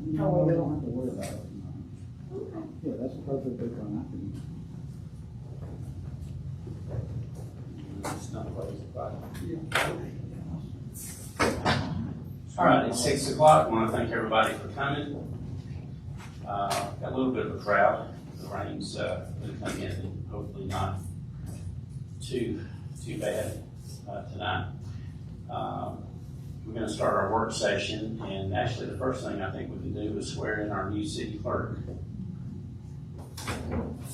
No, we don't have to worry about it. No. Yeah, that's perfectly fine. It's not closed, but. All right, it's 6 o'clock. I want to thank everybody for coming. Got a little bit of a crowd. The rain's going to come in, and hopefully not too bad tonight. We're going to start our work session, and actually the first thing I think we can do is swear in our new city clerk,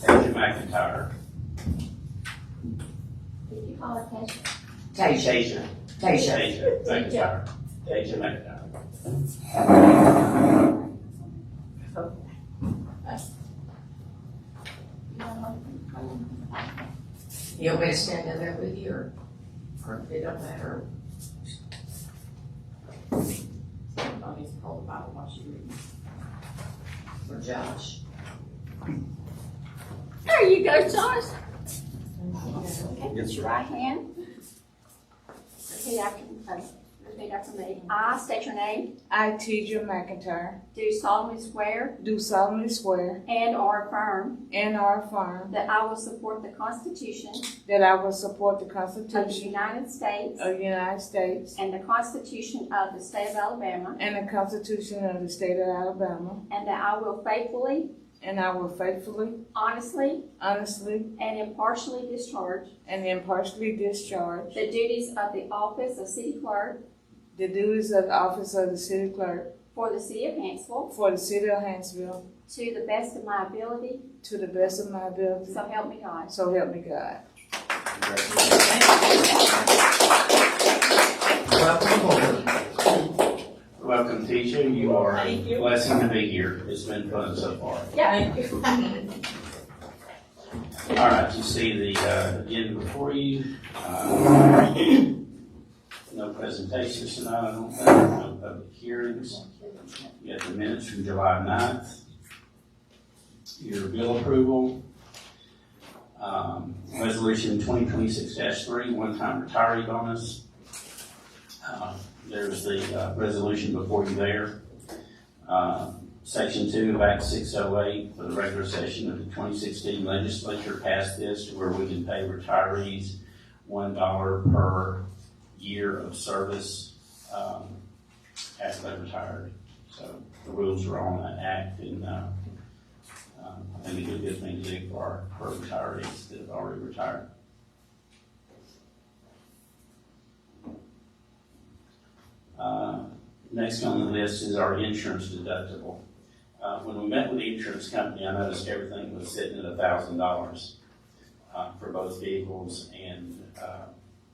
Tasia McIntyre. Did you call it Tasha? Tasia. Tasia McIntyre. Tasia McIntyre. You want me to stand in there with you, or it don't matter? Somebody's hold the Bible while she reads. For Josh. There you go, Josh. Yes, Okay, sir. put your right hand. Repeat after me. I state your name. I, Tasia McIntyre, Do solemnly swear do solemnly swear and or affirm and or affirm that I will support the Constitution that I will support the of the Constitution United States of the United States and the Constitution of the State of Alabama, and the Constitution of the State of Alabama, and that I will faithfully, and I will faithfully, honestly, honestly, and impartially discharge and impartially discharge the duties of the office of City Clerk the duties of the office of the city clerk for the City of Hanceville for the city of Hanceville to the best of my ability, to the best of my ability. so help me God. So help me God. Welcome aboard. Welcome, Tasia. You are a blessing to be here. It's been fun so far. Yeah. All right, you see the agenda before you. No presentations tonight, I don't think, no public hearings. You got the minutes from July 9th. Your bill approval. Resolution 2026-3, one-time retiree bonus. There's the resolution before you there. Section 2 of Act 608 for the regular session of the 2016 legislature passed this to where we can pay retirees $1 per year of service after they retired. So the rules are on that act, and I think it's a good thing to do for our retirees that have already retired. Next on the list is our insurance deductible. When we met with the insurance company, I noticed everything was sitting at $1,000 for both vehicles and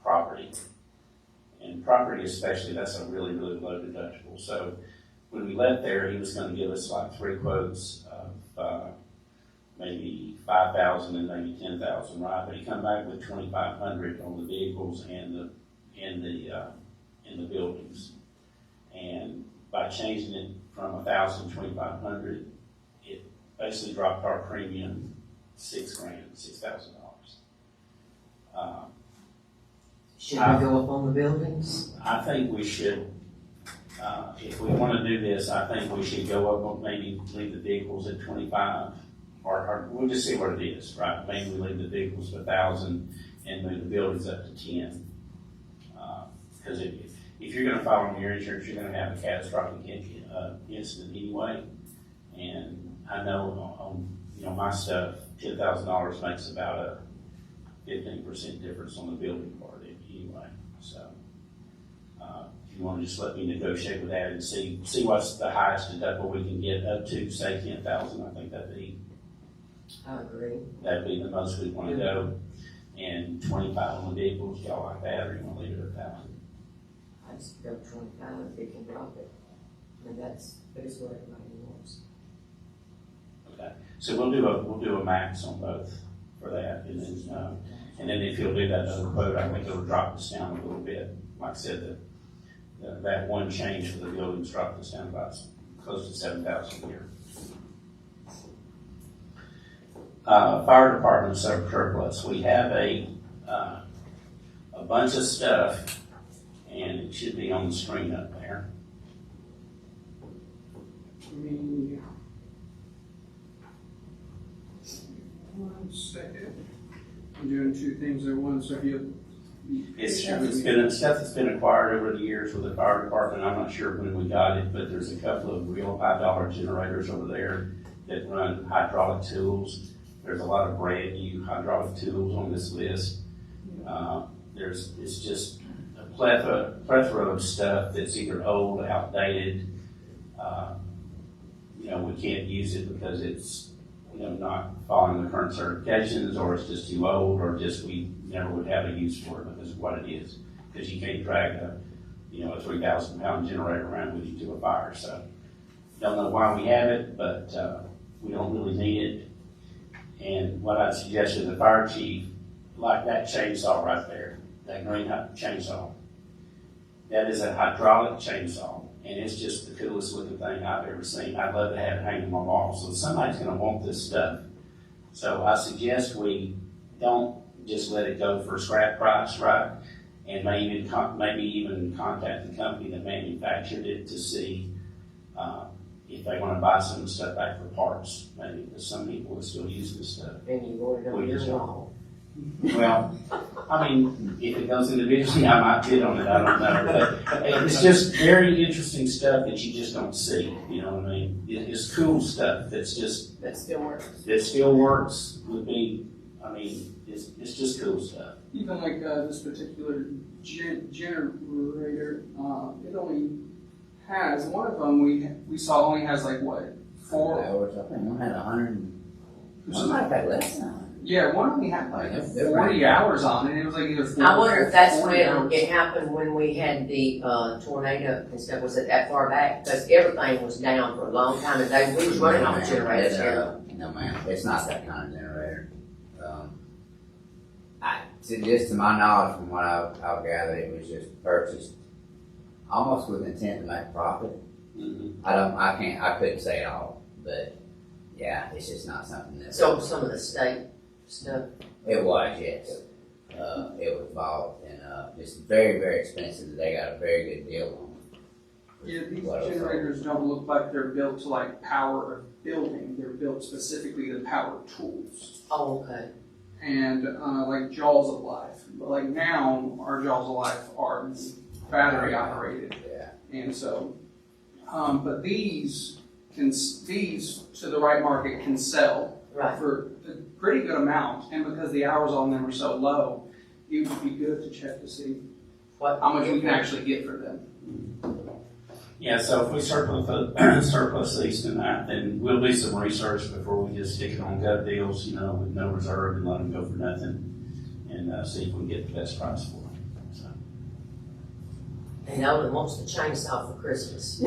property. And property especially, that's a really, really low deductible. So when we left there, he was going to give us like 3 quotes of maybe $5,000 and maybe $10,000, right? But he come back with $2,500 on the vehicles and the buildings. And by changing it from $1,000 to $2,500, it basically dropped our premium $6,000. Should we go up on the buildings? I think we should, if we want to do this, I think we should go up on maybe leave the vehicles at 25, or we'll just see what it is, right? Maybe we leave the vehicles at 1,000 and move the buildings up to 10. Because if you're going to file on your insurance, you're going to have a catastrophic incident anyway. And I know on my stuff, $10,000 makes about a 15% difference on the building part anyway. So if you want to just let me negotiate with that and see what's the highest deductible we can get up to, say 10,000. I think I agree. that'd be the most we want to go. And 25 on the vehicles, y'all like that, or you want to leave it at 1,000? I just go 25 if you can drop it. And that's what everybody wants. Okay, so we'll do a max on both for that, and then if you'll do that other quote, I think it'll drop us down a little bit. Like I said, that one change for the buildings dropped us down about close to 7,000 a year. Fire department surplus. We have a bunch of stuff, and it should be on the screen up there. me 1 second. I'm doing two things at once, so if you. It's been stuff that's been acquired over the years with the fire department. I'm not sure when we got it, but there's a couple of real $5 generators over there that run hydraulic tools. There's a lot of brand new hydraulic tools on this list. It's just a plethora of stuff that's either old, outdated. We can't use it because it's, not following the current certifications, or it's just too old, or just we never would have a use for it because of what it is. Because you can't drag a 3,000 pound generator around with you to a fire. So, don't know why we have it, but we don't really need it. And what I'd suggest to the fire chief, like that chainsaw right there, that green chainsaw, that is a hydraulic chainsaw, and it's just the coolest looking thing I've ever seen. I'd love to have it hanging on my wall, so somebody's going to want this stuff. So I suggest we don't just let it go for scrap price, right? And maybe even contact the company that manufactured it to see if they want to buy some of the stuff back for parts, maybe, because some people will still use this stuff. And you ordered on your wall. Well, I mean, if it goes individually, I might bid on it, I don't know. But it's just very interesting stuff that you just don't see, you know what I mean? It's cool stuff that's just, That still works. that still works, it's just cool stuff. Even like this particular generator, it only has, one of them we saw only has like what, 4? Hours, I think one had 100. One might have had less than 100. Yeah, one only had like They're 40 hours on it. It was like either 40 I wonder if that's 40 when hours. it happened when we had the tornado and stuff. Was it that far back? Because everything was down for a long time, and we was running on generators here. No, ma'am, it's not that kind of generator. Just to my knowledge, from what I've gathered, it was just purchased almost with intent to make profit. Mm-hmm. I couldn't say it all, but yeah, it's just not something that. So some of the state stuff. It was, yes. It was bought and it's very, very expensive. They got a very good deal on it. Yeah, these What else? generators don't look like they're built to like power a building. They're built specifically to power tools. Oh, okay. And like Jaws of Life. But like now, our Jaws of Life are battery operated. Yeah. And so, but these to the right market can sell Right. for a pretty good amount. And because the hours on them are so low, it would be good to check to see What? how much we can actually get for them. Yeah, so if we surplus these tonight, then we'll do some research before we just stick it on gut deals, with no reserve and let them go for nothing, and see if we can get the best price for them. So. And Nolan wants the chainsaw for Christmas.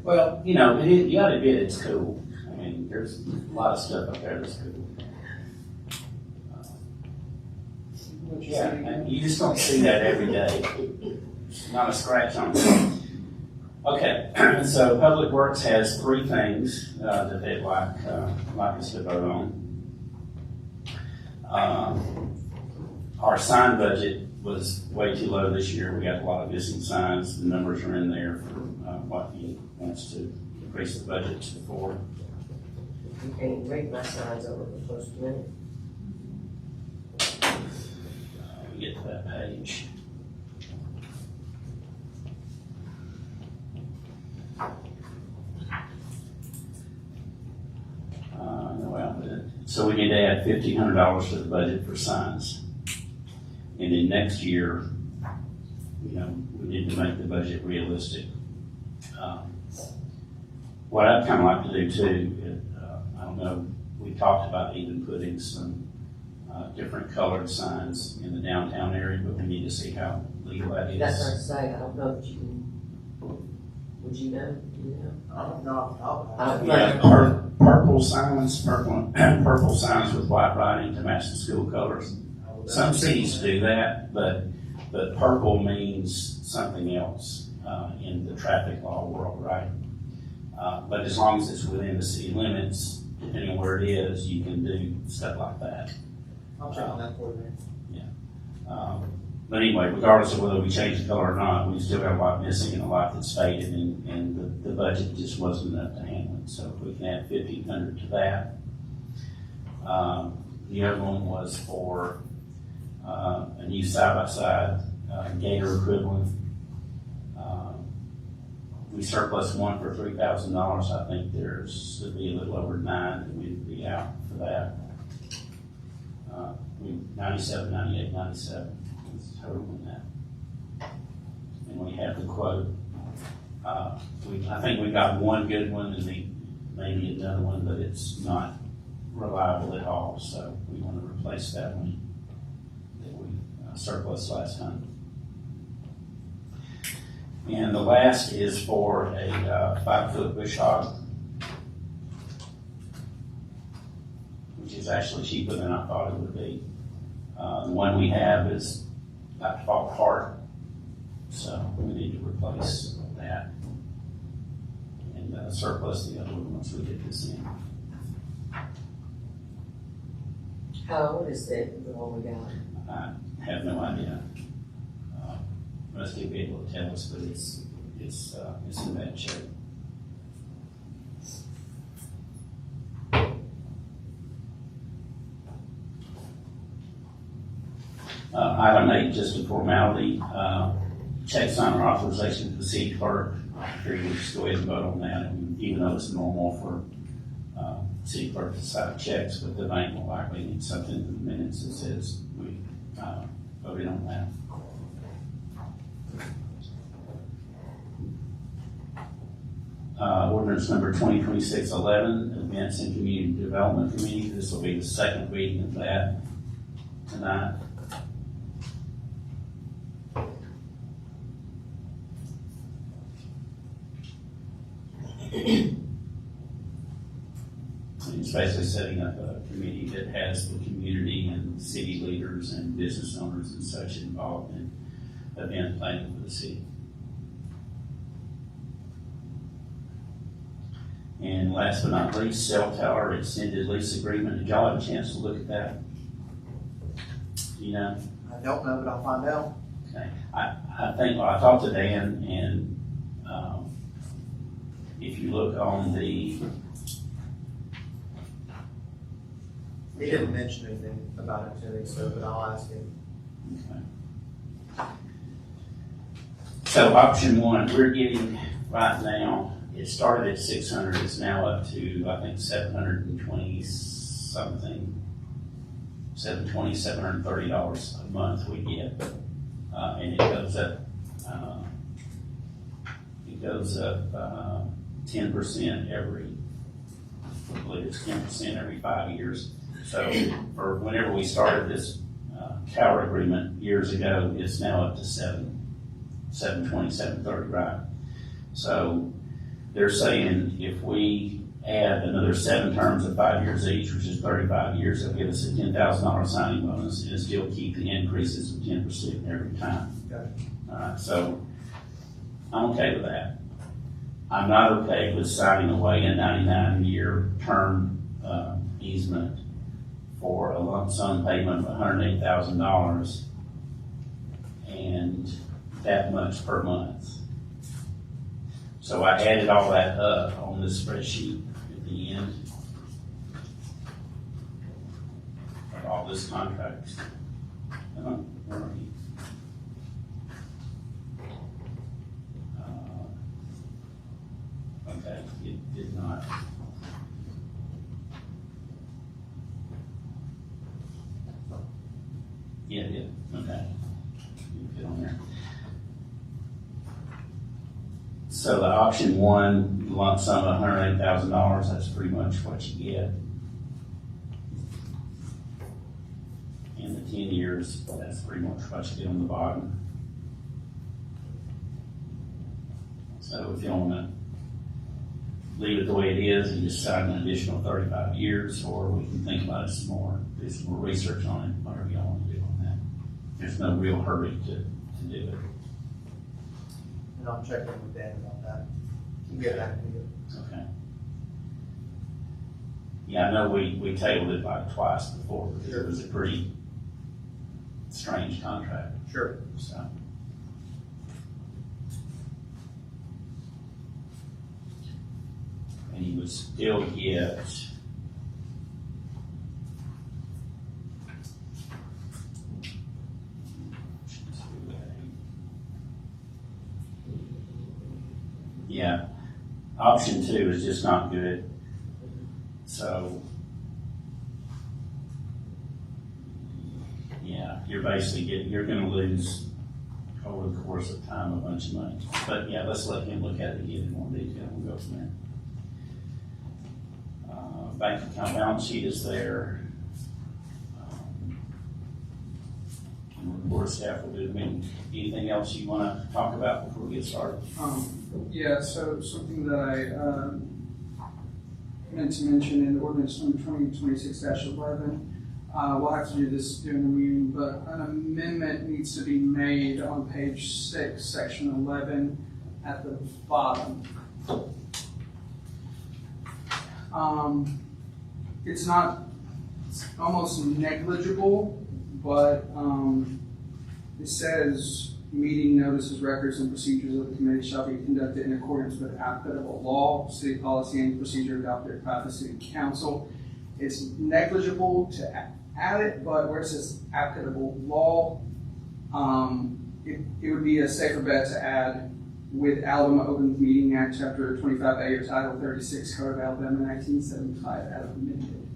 Well, you gotta admit it's cool. I mean, there's a lot of stuff up there that's cool. Yeah, and you just don't see that every day. Not a scratch on it. Okay, so Public Works has 3 things that they'd like us to vote on. Our sign budget was way too low this year. We got a lot of missing signs. The numbers are in there for what he wants to increase the budget to 4. You can't read my signs over the first minute. We get to that page. So we need to add $1,500 to the budget for signs. And then next year, we need to make the budget realistic. What I'd kind of like to do too, I don't know, we talked about even putting some different colored signs in the downtown area, but we need to see how legal that is. That's what I say. I don't know if you can. Would you know? Do you know? I don't know. I don't Yeah, know. purple signs with white writing to match the school colors. Some cities do that, but purple means something else in the traffic law world, right? But as long as it's within the city limits, depending on where it is, you can do stuff like that. I'll check on that for you. But anyway, regardless of whether we change the color or not, we've still got a lot missing and a lot that's faded, and the budget just wasn't enough to handle it. So if we can add 1,500 to that. The other one was for a new side-by-side Gator equivalent. We surplus one for $3,000. I think there's to be a little over 9 that we'd be out for that. 97, 98, 97 is total in that. And we have the quote. I think we got one good one and maybe another one, but it's not reliable at all. So we want to replace that one that we surplus last time. And the last is for a 5-foot bush hog, which is actually cheaper than I thought it would be. The one we have is about to fall apart, so we need to replace that and surplus the other one once we get this in. How old is the one we got? I have no idea. Rusty will be able to tell us, but it's in bad shape. Item 8, just a formality, check sign or authorization to the city clerk. I figure we'll just go ahead and vote on that, and even though it's normal for city clerk to sign checks, but the bank will likely need something in the minutes that says we voted on that. Ordinance number 2026-11, Events and Community Development Committee. This will be the second reading of that tonight. It's basically setting up a committee that has the community and city leaders and business owners and such involved in event planning for the city. And last but not least, cell tower extended lease agreement. Did y'all have a chance to look at that? You know? I don't know, but I'll find out. Okay. I think, well, I talked to Dan, and if you look on the, He didn't mention anything about it to me, so, but I'll ask him. okay. So option 1, we're getting right now, it started at 600, it's now up to, I think, 720 something, $720, $730 a month we get. And it goes up, 10% every, I believe it's 10% every 5 years. So for whenever we started this tower agreement years ago, it's now up to 720, 730, right? So they're saying if we add another 7 terms of 5 years each, which is 35 years, they'll give us a $10,000 signing bonus and still keep the increases of 10% every time. Okay. All right, so I'm okay with that. I'm not okay with signing away a 99-year term easement for a lump sum payment of $108,000 and that much per month. So I added all that up on this spreadsheet at the end of all this contract. Where are you? Okay, it did not. Yeah, it did. Okay. You get on there. So the option 1 lump sum of $108,000, that's pretty much what you get. In the 10 years, that's pretty much what you get on the bottom. So if you want to leave it the way it is and just sign an additional 35 years, or we can think about it some more, do some more research on it, whatever y'all want to do on that. There's no real hurry to do it. And I'll check in with Dan about that. You can get back to you. Okay. Yeah, I know we tabled it like twice before because it was a pretty strange contract, Sure. so. And he would still get yeah, option 2 is just not good. So, yeah, you're gonna lose over the course of time a bunch of money. But yeah, let's let him look at it again in more detail. We'll go from there. Bank account balance sheet is there. And the board of staff will do the meeting. Anything else you wanna talk about before we get started? Yeah, so something that I meant to mention in ordinance number 2026-11, we'll have to do this during the meeting, but an amendment needs to be made on page 6, section 11 at the bottom. It's almost negligible, but it says meeting notices, records, and procedures of the committee shall be conducted in accordance with applicable law, city policy, and procedure adopted by the city council. It's negligible to add it, but where it says applicable law, it would be a safer bet to add with Alabama Open Meeting Act, Chapter 25A or Title 36, Code of Alabama 1975 as amended,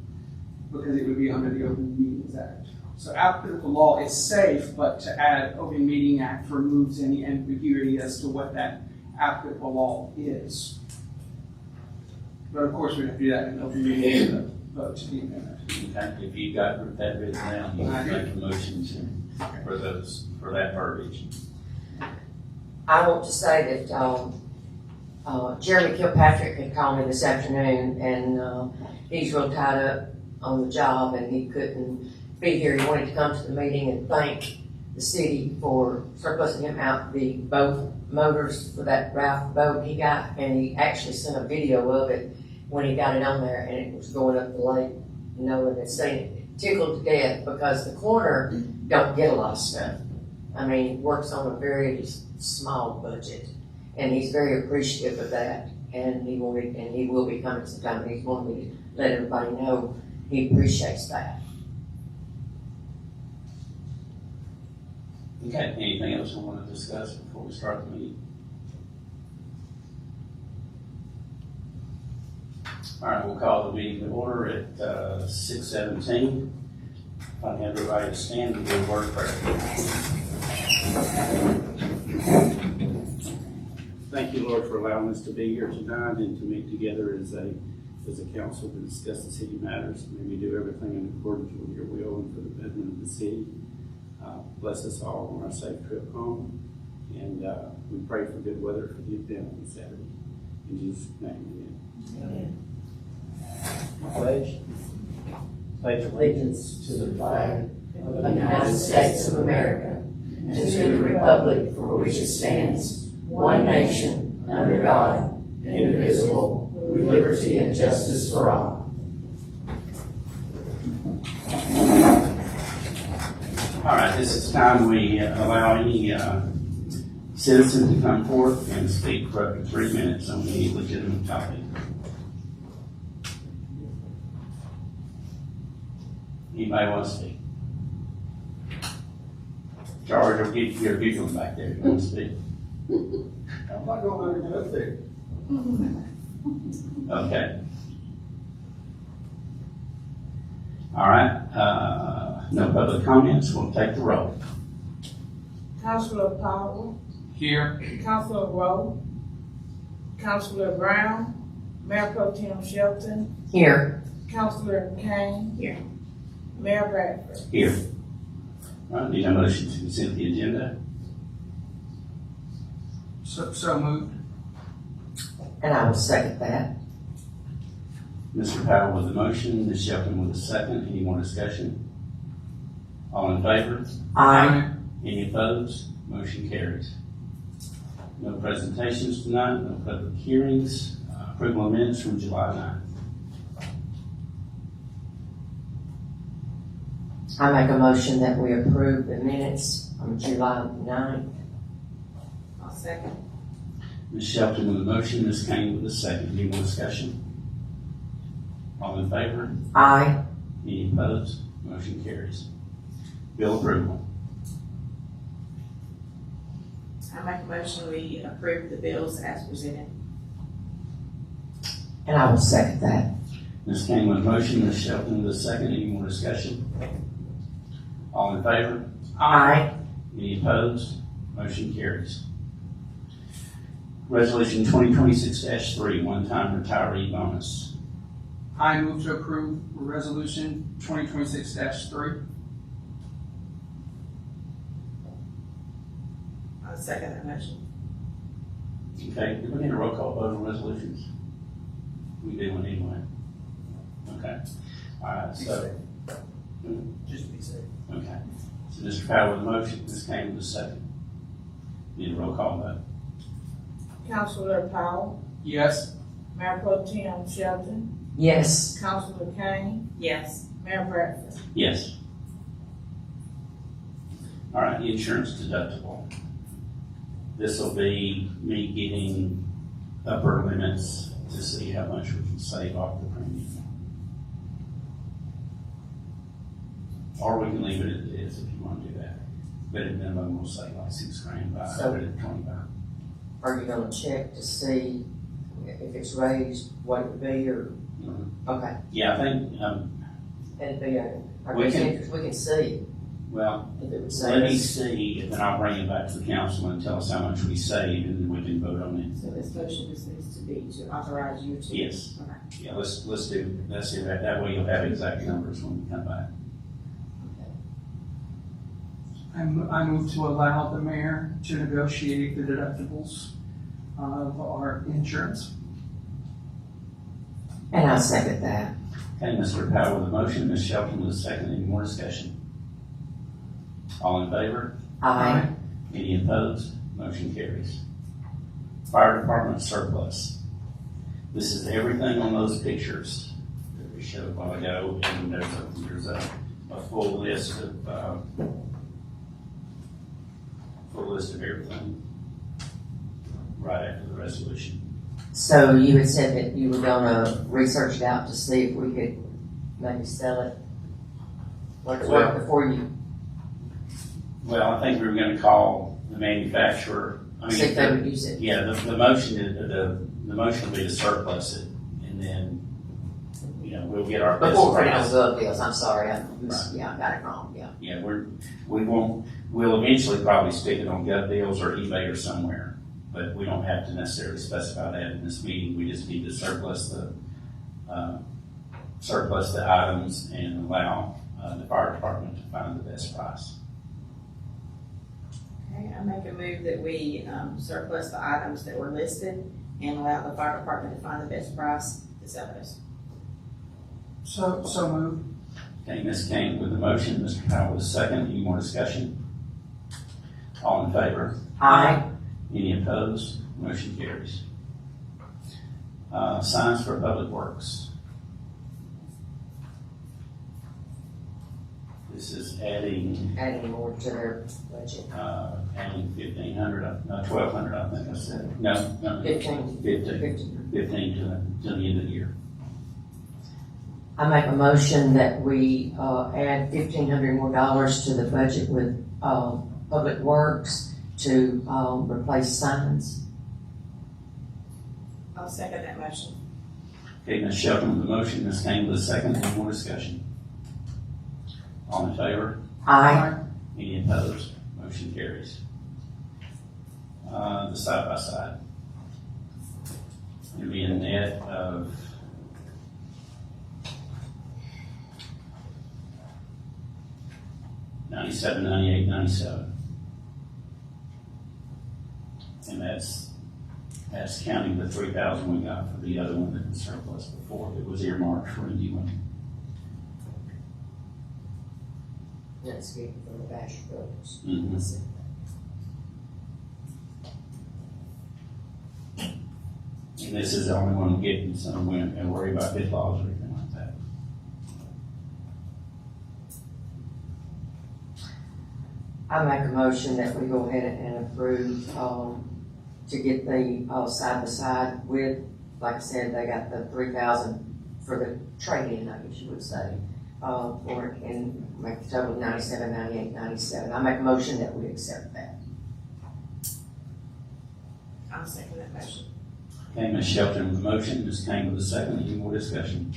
because it would be under the Open Meetings Act. So applicable law is safe, but to add Open Meeting Act removes any ambiguity as to what that applicable law is. But of course, we have to do that in open meeting to vote to the amendment. Okay, if you've got that written down, you can make a motion for that verbiage. I want to say that, Jeremy Kilpatrick had called me this afternoon, and, he's real tied up on the job, and he couldn't be here. He wanted to come to the meeting and thank the city for surplusing him out the boat motors for that Ralph boat he got, and he actually sent a video of it when he got it on there, and it was going up the lake. No one had seen it. Tickled to death, because the coroner don't get a lot of stuff. I mean, he works on a very small budget, and he's very appreciative of that, and he will be coming sometime, and he's wanting me to let everybody know he appreciates that. Okay, anything else we want to discuss before we start the meeting? All right, we'll call the meeting to order at 6:17. If I can have everybody to stand and do a word of prayer. Thank you, Lord, for allowing us to be here tonight and to meet together as a council to discuss the city matters. May we do everything in accordance with your will and for the betterment of the city. Bless us all on our safe trip home, and we pray for good weather for the event on Saturday. In Jesus' name, amen. Pledge allegiance to the flag Of the United States of America, and to the republic for which it stands, one nation, under God, indivisible, with liberty and justice for all. All right, this is time we allow any citizen to come forth and speak for up to 3 minutes on any legitimate topic. Anybody want to speak? George, you're giggling back there. You want to speak? I'm not going to get up there. Okay. All right, no public comments. We'll take the roll. Councilor Powell, Here. Councilor Rowe, Councilor Brown, Mayor Pro Tem Shelton, Here. Councilor Kane. Here. Mayor Bradford. Here. All right, need a motion to consent the agenda. So moved. And I will second that. Mr. Powell with the motion, Ms. Shelton with the second. Any more discussion? All in favor? Aye. Any opposed? Motion carries. No presentations tonight, no public hearings. Approval of minutes from July 9th. I make a motion that we approve the minutes on July 9th. I'll second. Ms. Shelton with a motion, Ms. Kane with a second. Any more discussion? All in favor? Aye. Any opposed? Motion carries. Bill approval. I make a motion we approve the bills as presented. And I will second that. Ms. Kane with a motion, Ms. Shelton with a second. Any more discussion? All in favor? Aye. Any opposed? Motion carries. Resolution 2026-3, one-time retiree bonus. I move to approve resolution 2026-3. I'll second that motion. Okay, do we need a roll call vote on resolutions? We do one anyway. Okay. All right, so, Just be safe. okay. So Mr. Powell with a motion, Ms. Kane with a second. Need a roll call vote. Councilor Powell, Yes. Mayor Pro Tem Shelton, Yes. Councilor Kane, yes, Mayor Bradford. Yes. All right, insurance deductible. This will be me getting upper limits to see how much we can save off the premium. Or we can leave it as it is if you want to do that. But at minimum, we'll say like $6,000 by, So- put it at 25. Are you gonna check to see if it's raised, what it would be, or, Mhm. okay, Yeah, I think, it'd be our We best can- interest, we can see well, if it would let save me us. see, and then I'll bring it back to the council and tell us how much we save, and then we can vote on it. So this motion just needs to be to authorize you to. Yes. Okay. Yeah, let's do that. That way you'll have exact numbers when we come back. I move to allow the mayor to negotiate the deductibles of our insurance. And I second that. Okay, Mr. Powell with a motion, Ms. Shelton with a second. Any more discussion? All in favor? Aye. Any opposed? Motion carries. Fire department surplus. This is everything on those pictures that we showed a while ago, and there's a full list of everything right after the resolution. So you had said that you were gonna research it out to see if we could maybe sell it? Well- Before you, Well, I think we were gonna call the manufacturer. I mean, see if they would use it? yeah, the motion will be to surplus it, and then, we'll get our best Before we put it on price. gov deals, I'm sorry, I Right. got it wrong, yeah. Yeah, we'll eventually probably stick it on gov deals or eBay or somewhere, but we don't have to necessarily specify that in this meeting. We just need to surplus the items and allow the fire department to find the best price. Okay, I make a move that we surplus the items that were listed and allow the fire department to find the best price to sell those. So moved. Okay, Ms. Kane with the motion, Mr. Powell with the second. Any more discussion? All in favor? Aye. Any opposed? Motion carries. Signs for public works. This is adding Adding more to their budget. adding 1,200, I think I said. No, 15. 15 to the end of the year. I make a motion that we add $1,500 more to the budget with Public Works to replace signs. I'll second that motion. Okay, Ms. Shelton with the motion, Ms. Kane with the second. Any more discussion? All in favor? Aye. Any opposed? Motion carries. The side-by-side. It'll be a net of $97, $98, $97. And that's counting the 3,000 we got for the other one that was surplus before. It was earmarked for a new one. That's good for the bash brothers. Mhm. And this is the only one we're getting, so we don't have to worry about bid laws or anything like that. I make a motion that we go ahead and approve, to get the, side by side with, like I said, they got the 3,000 for the trade-in, I guess you would say, for it, and make the total 97, 98, 97. I make a motion that we accept that. I'll second that motion. Okay, Ms. Shelton with the motion, Ms. Kane with the second. Any more discussion?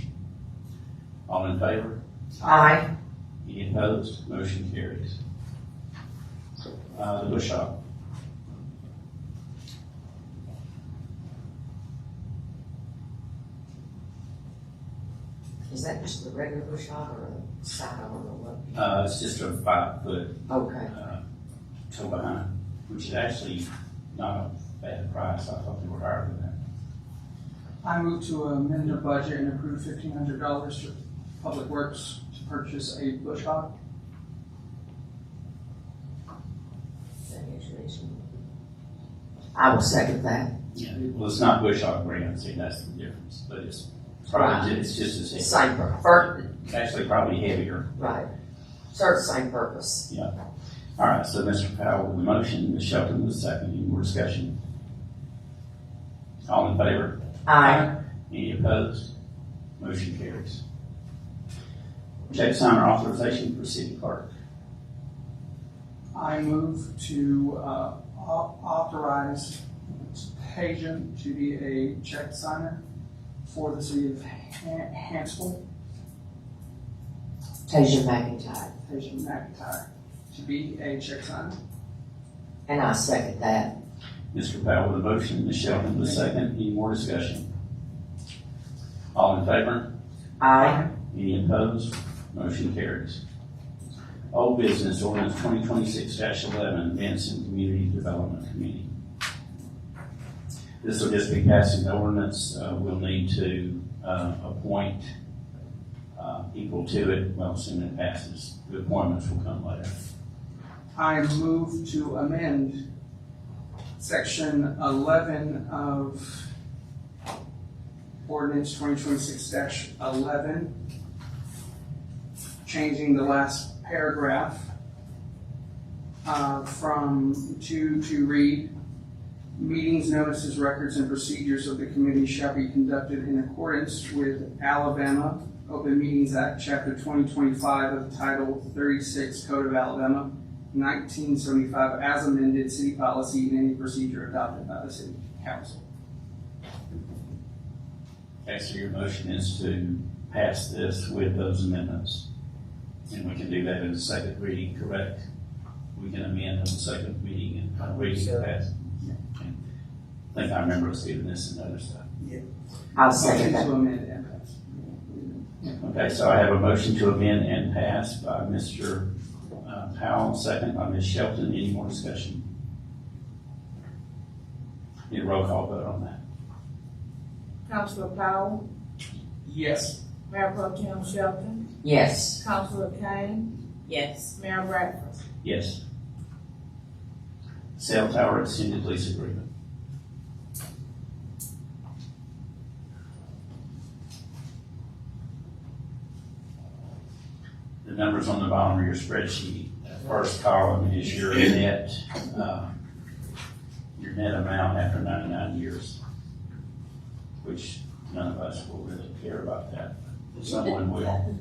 All in favor? Aye. Any opposed? Motion carries. The bush hog. Is that just the regular bush hog or a side on or what? It's just a 5 foot, Okay. toe behind, which is actually not a bad price. I thought they were higher than that. I move to amend the budget and approve $1,500 for Public Works to purchase a bush hog. I will second that. Yeah, well, it's not bush hog brand, see, that's the difference, but it's probably, it's just as heavy. Same purpose, It's actually probably heavier. right. Serves the same purpose. All right, so Mr. Powell with the motion, Ms. Shelton with the second. Any more discussion? All in favor? Aye. Any opposed? Motion carries. Check signer authorization for city clerk. I move to authorize Hajan to be a check signer for the city of Hanceville, Tasia McIntyre. Hajan McIntyre, to be a check signer. And I second that. Mr. Powell with the motion, Ms. Shelton with the second. Any more discussion? All in favor? Aye. Any opposed? Motion carries. Old business ordinance 2026-11, events and community development committee. This will just be passing the ordinance. We'll need to appoint people to it. Well, as soon as it passes, the appointments will come later. I move to amend section 11 of ordinance 2026-11, changing the last paragraph to read, meetings, notices, records, and procedures of the committee shall be conducted in accordance with Alabama Open Meetings Act, Chapter 2025 of Title 36 Code of Alabama, 1975, as amended, city policy, and any procedure adopted by the city council. Okay, so your motion is to pass this with those amendments. And we can do that in the second reading, correct? We can amend in the second reading and reading and pass. Okay. I think I remember us doing this and other stuff. I'll second Motion that. to amend and pass. Okay, so I have a motion to amend and pass by Mr. Powell, second by Ms. Shelton. Any more discussion? Need a roll call vote on that. Councilor Powell, Yes. Mayor Pro Tem Shelton, Yes. Councilor Kane, Yes. Mayor Bradford. Yes. Cell tower extended lease agreement. The numbers on the bottom of your spreadsheet, that first column is your net amount after 99 years, which none of us will really care about that. Someone will.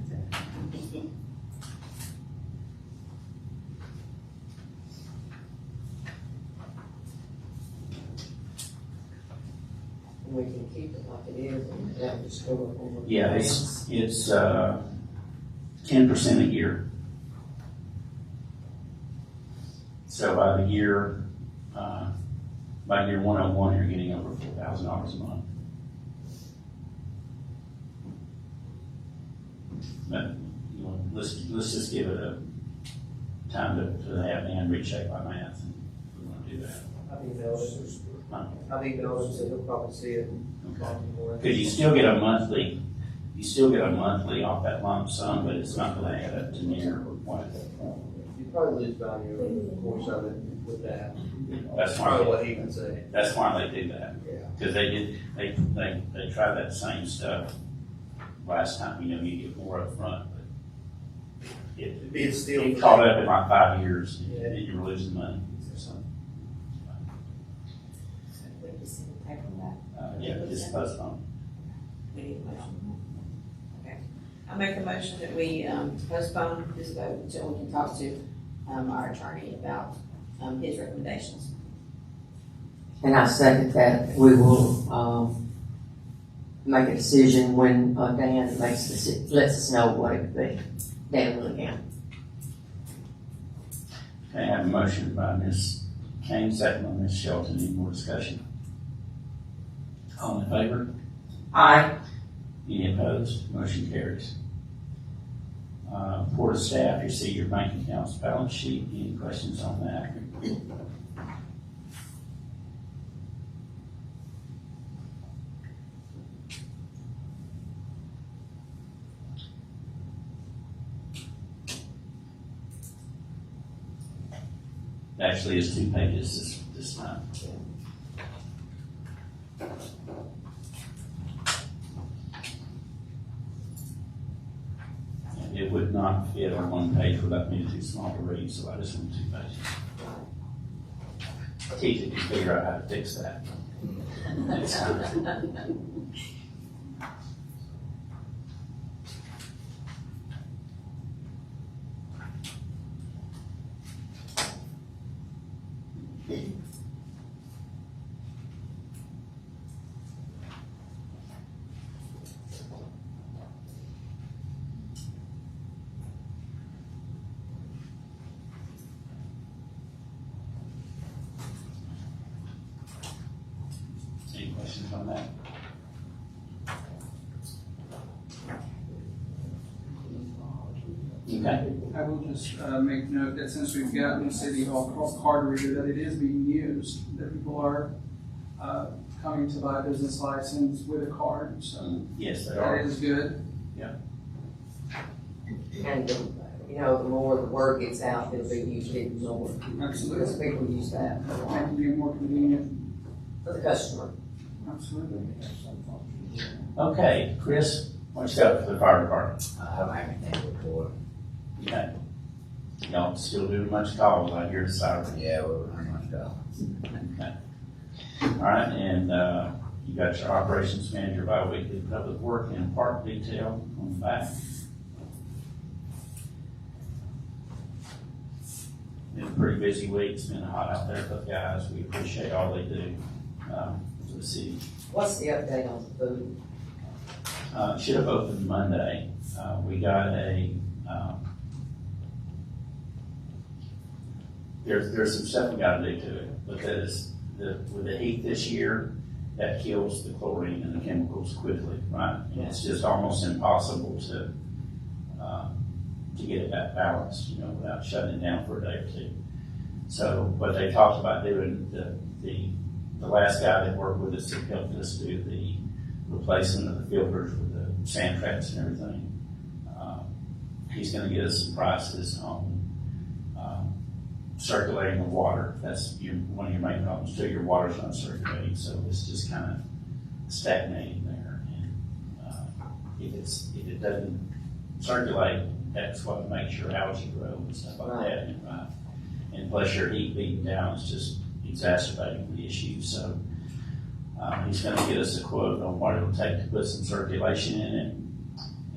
We can keep it like it is and that just go up on the. Yeah, it's 10% a year. So by year 101, you're getting over $4,000 a month. But you know, let's just give it a time to have Ann recheck my math, and we want to do that. I've emailed it. Huh? I've emailed him, so he'll probably see it. Okay. Because you still get a monthly off that lump sum, but it's not going to add up to near what. You probably lose value over the course of it with that. That's Probably why, what he would say. that's why they do that. Yeah. Because they tried that same stuff last time, you get more up front, but It's still. It caught up in like 5 years, and you were losing money, so. We just need to take them back. Yeah, just postpone. We need a motion. Okay. I make a motion that we postpone this vote until we can talk to our attorney about his recommendations. And I second that. We will, make a decision when, Dan lets us know what it would be. Dan will again. Okay, I have a motion by Ms. Kane, second by Ms. Shelton. Any more discussion? All in favor? Aye. Any opposed? Motion carries. Report of staff, you see your bank accounts balance sheet. Any questions on that? Actually, it's 2 pages this time. And it would not fit on 1 page without being too small to read, so I just went 2 pages. Keith can figure out how to fix that next time. Any questions on that? Okay. I will just make note that since we've got the City Hall card reader, that it is being used, that people are coming to buy a business license with a card, so Yes, they that are. is good. And, you know, the more the word gets out, it'll be used even more. Absolutely. Because people use that Making it more convenient. for the customer. Absolutely. Okay, Chris, what's up for the fire department? I don't have anything to report. Okay. Y'all still doing much calls out here this hour? Yeah, we're running much go. Okay. All right, and you got your operations manager bi-weekly public work and park detail on the back. Been a pretty busy week. It's been hot out there for the guys. We appreciate all they do for the city. What's the update on the food? Should have opened Monday. We got there's some stuff we gotta do to it, because with the heat this year, that kills the chlorine and the chemicals quickly, right? And it's just almost impossible to get it that balanced, without shutting it down for a day or two. So what they talked about doing, the last guy that worked with us that helped us do the replacement of the filters for the sand traps and everything, he's gonna get us some prices on circulating the water. That's one of your main problems too. Your water's not circulating, so it's just kind of stagnating there. And if it doesn't circulate, that's what makes your algae grow and stuff like that. And plus your heat beating down is just exacerbating the issue. So he's going to get us a quote on what it'll take to put some circulation in it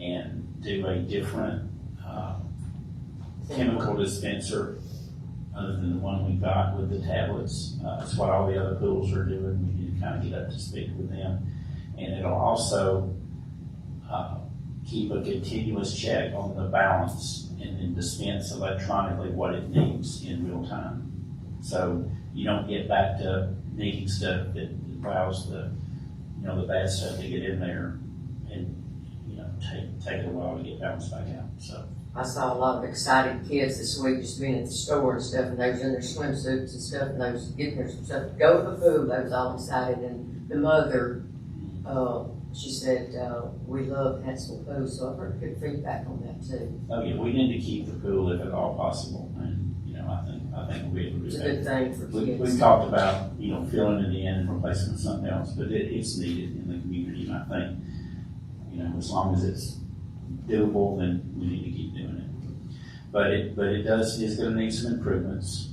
and do a different chemical dispenser other than the one we got with the tablets. It's what all the other pools are doing. We need to kind of get up to speed with them. And it'll also keep a continuous check on the balance and then dispense electronically what it needs in real time. So you don't get back to needing stuff that allows the bad stuff to get in there and, take a while to get bounced back out, so. I saw a lot of excited kids this week just being at the store and stuff, and they was in their swimsuits and stuff, and they was getting their stuff to go to the pool. They was all excited, and the mother, she said, we love Hanceville Pool, so I've heard good feedback on that too. Oh yeah, we need to keep the pool if at all possible, and, I think we'll be able to It's do a good that. thing for kids. We've talked about, filling it in and replacing it with something else, but it's needed in the community, and I think, as long as it's doable, then we need to keep doing it. But it is gonna need some improvements.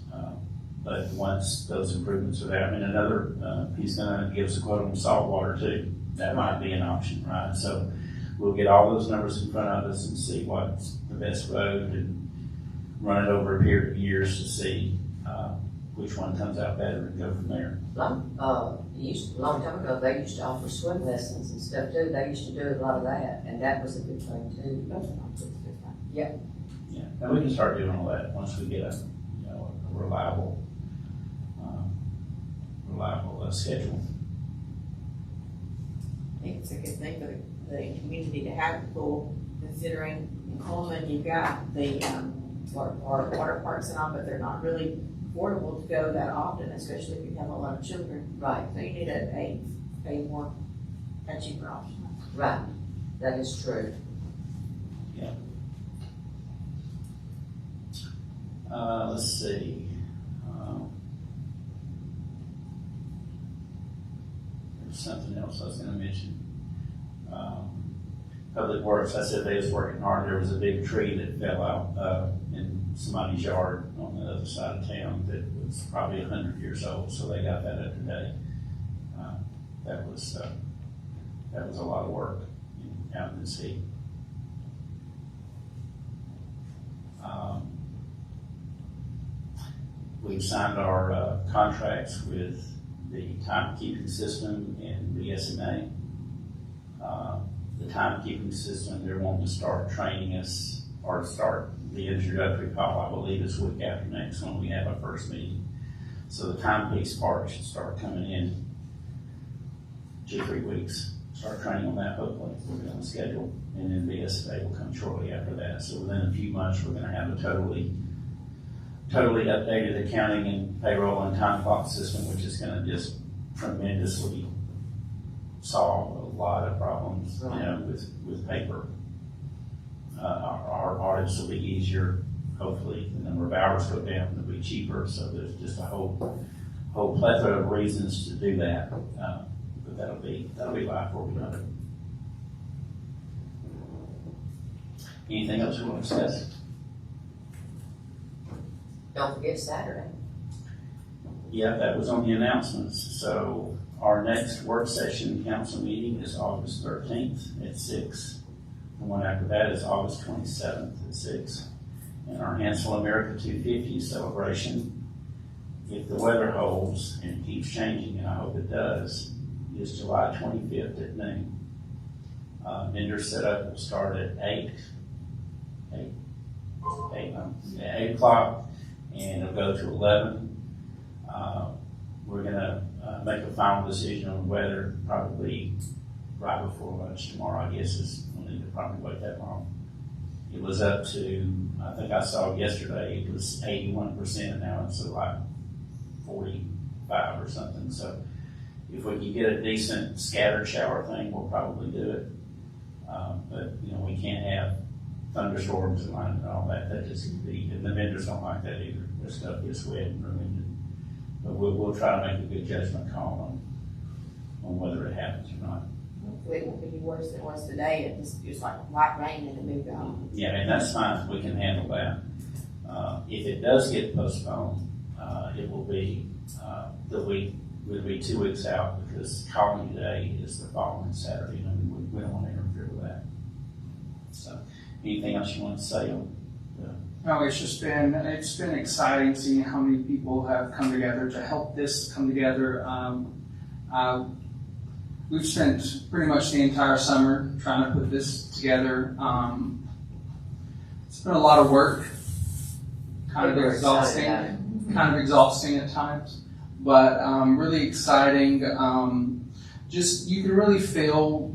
But once those improvements are there, I mean, he's gonna give us a quote on salt water too. That might be an option, right? So we'll get all those numbers in front of us and see what's the best road and run it over a period of years to see, which one comes out better and go from there. A long time ago, they used to offer swim lessons and stuff too. They used to do a lot of that, and that was a good thing too. Yeah, and we can start doing all that once we get a reliable schedule. I think it's a good thing for the community to have the pool, considering in Coleman, you've got the, water parks and all, but they're not really affordable to go that often, especially if you have a lot of children. Right, So you need a cheaper option. right. That is true. Let's see. There's something else I was gonna mention. Public Works, I said they was working hard. There was a big tree that fell out, in somebody's yard on the other side of town that was probably 100 years old, so they got that up today. That was a lot of work out in this heat. We've signed our contracts with the timekeeping system and the SMA. The timekeeping system, they're wanting to start training us or start the introductory call, I believe, this week after next when we have our first meeting. So the timepiece part should start coming in 2-3 weeks. Start training on that, hopefully. We'll be on the schedule. And then BSA will come shortly after that. So within a few months, we're going to have a totally updated accounting and payroll and time clock system, which is going to just tremendously solve a lot of problems, with paper. Our audits will be easier. Hopefully, the number of hours go down, it'll be cheaper. So there's just a whole plethora of reasons to do that. But that'll be live before we know it. Anything else you want to discuss? Don't forget Saturday. Yeah, that was on the announcements. So our next work session council meeting is August 13th at 6. The one after that is August 27th at 6. And our Hanceville America 250 celebration, if the weather holds and it keeps changing, and I hope it does, is July 25th at noon. Vendor setup will start at 8 o'clock, and it'll go to 11. We're gonna make a final decision on weather probably right before lunch tomorrow. I guess we'll need to probably wait that long. It was up to, I think I saw yesterday, it was 81%, now it's like 45 or something. So if we can get a decent scattered shower thing, we'll probably do it. But we can't have thunderstorms and all that. That just can be, and the vendors don't like that either. Their stuff gets wet and ruined. But we'll try to make a good judgment call on whether it happens or not. Hopefully it won't be worse than it was today. It was like light rain and it moved on. Yeah, and that's fine. We can handle that. If it does get postponed, it will be we'll be 2 weeks out because Colony Day is the following Saturday, and we don't want to interfere with that. So, anything else you want to say on? No, it's been exciting seeing how many people have come together to help this come together. We've spent pretty much the entire summer trying to put this together. It's been a lot of work, kind of exhausting at times, but really exciting. Just you can really feel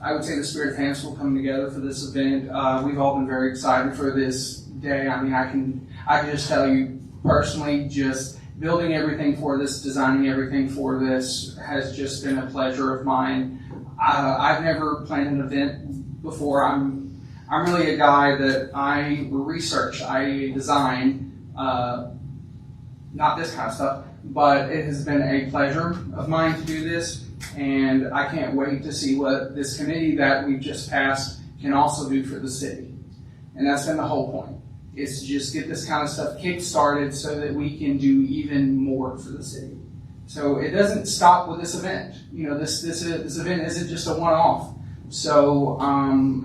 I would say the spirit of Hanceville coming together for this event. We've all been very excited for this day. I mean, I can just tell you personally, just building everything for this, designing everything for this has just been a pleasure of mine. I've never planned an event before. I'm really a guy that I research, I design, not this kind of stuff, but it has been a pleasure of mine to do this. And I can't wait to see what this committee that we've just passed can also do for the city. And that's been the whole point, is to just get this kind of stuff kick-started so that we can do even more for the city. So it doesn't stop with this event. You know, this event isn't just a one-off. So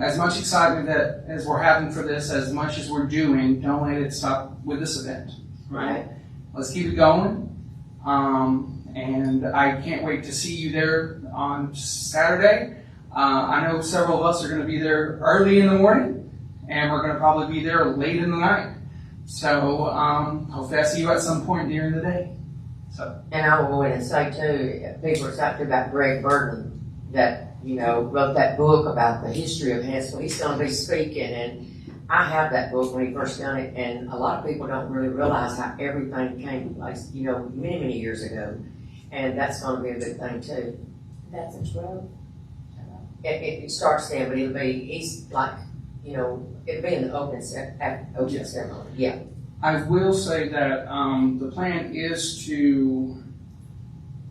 as much excitement that as we're having for this, as much as we're doing, don't let it stop with this event. Right? Let's keep it going. And I can't wait to see you there on Saturday. I know several of us are going to be there early in the morning, and we're going to probably be there late in the night. So hopefully I see you at some point during the day. So. And I will go in and say too, people are talking about Greg Burton that, you know, wrote that book about the history of Hanceville. He's going to be speaking, and I have that book when he first done it, and a lot of people don't really realize how everything came to place, you know, many, many years ago. And that's going to be a good thing too. That's a 12. It starts there, but it'll be, he's like, you know, it'll be in the opening ceremony. Yeah. I will say that the plan is to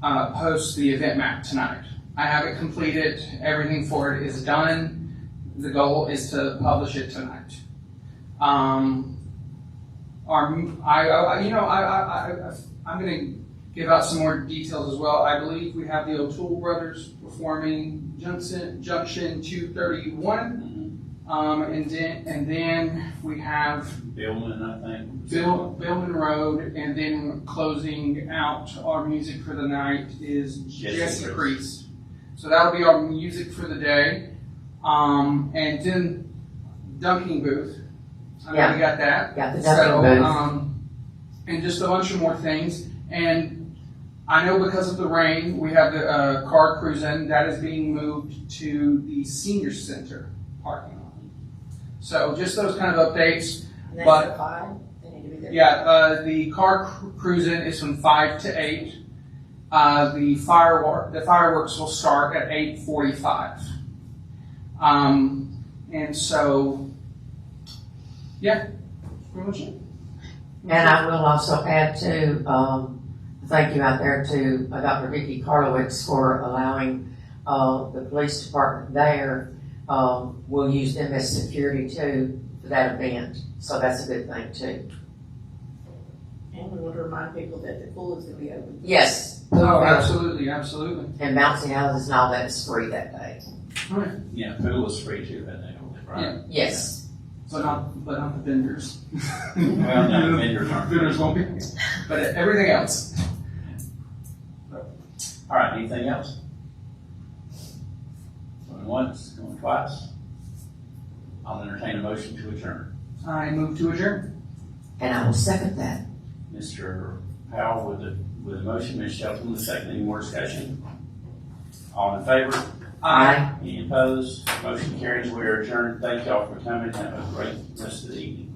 post the event map tonight. I have it completed. Everything for it is done. The goal is to publish it tonight. I'm going to give out some more details as well. I believe we have the O'Toole brothers performing Junction 231. And then we have Billman, I think. Billman Road, and then closing out our music for the night is Jesse Priest. So that'll be our music for the day. And then Dunking Booth. I know we got that. Got the Dunking Booth. And just a bunch of more things. And I know because of the rain, we have the car cruising that is being moved to the senior center parking lot. So just those kind of updates. And that's But- at 5? They need to be there. Yeah, the car cruising is from 5 to 8. The fireworks will start at 8:45. And so, yeah, pretty much it. And I will also add to, thank you out there to Dr. Vicki Karlowitz for allowing the police department there. We'll use them as security too for that event. So that's a good thing too. And we want to remind people that the pool is going to be open. Yes. Oh, absolutely, absolutely. And bouncy houses and all that is free that day. Yeah, pool is free too, that day, right? Yeah. Yes. But not the vendors. Well, no, the vendors aren't. Vendors won't be, but everything else. All right, anything else? Going once, going twice? I'll entertain a motion to adjourn. I move to adjourn. And I will second that. Mr. Powell with a motion, Ms. Shelton with a second. Any more discussion? All in favor? Aye. Any opposed? Motion carries. We are adjourned. Thank y'all for coming. Have a great rest of the evening.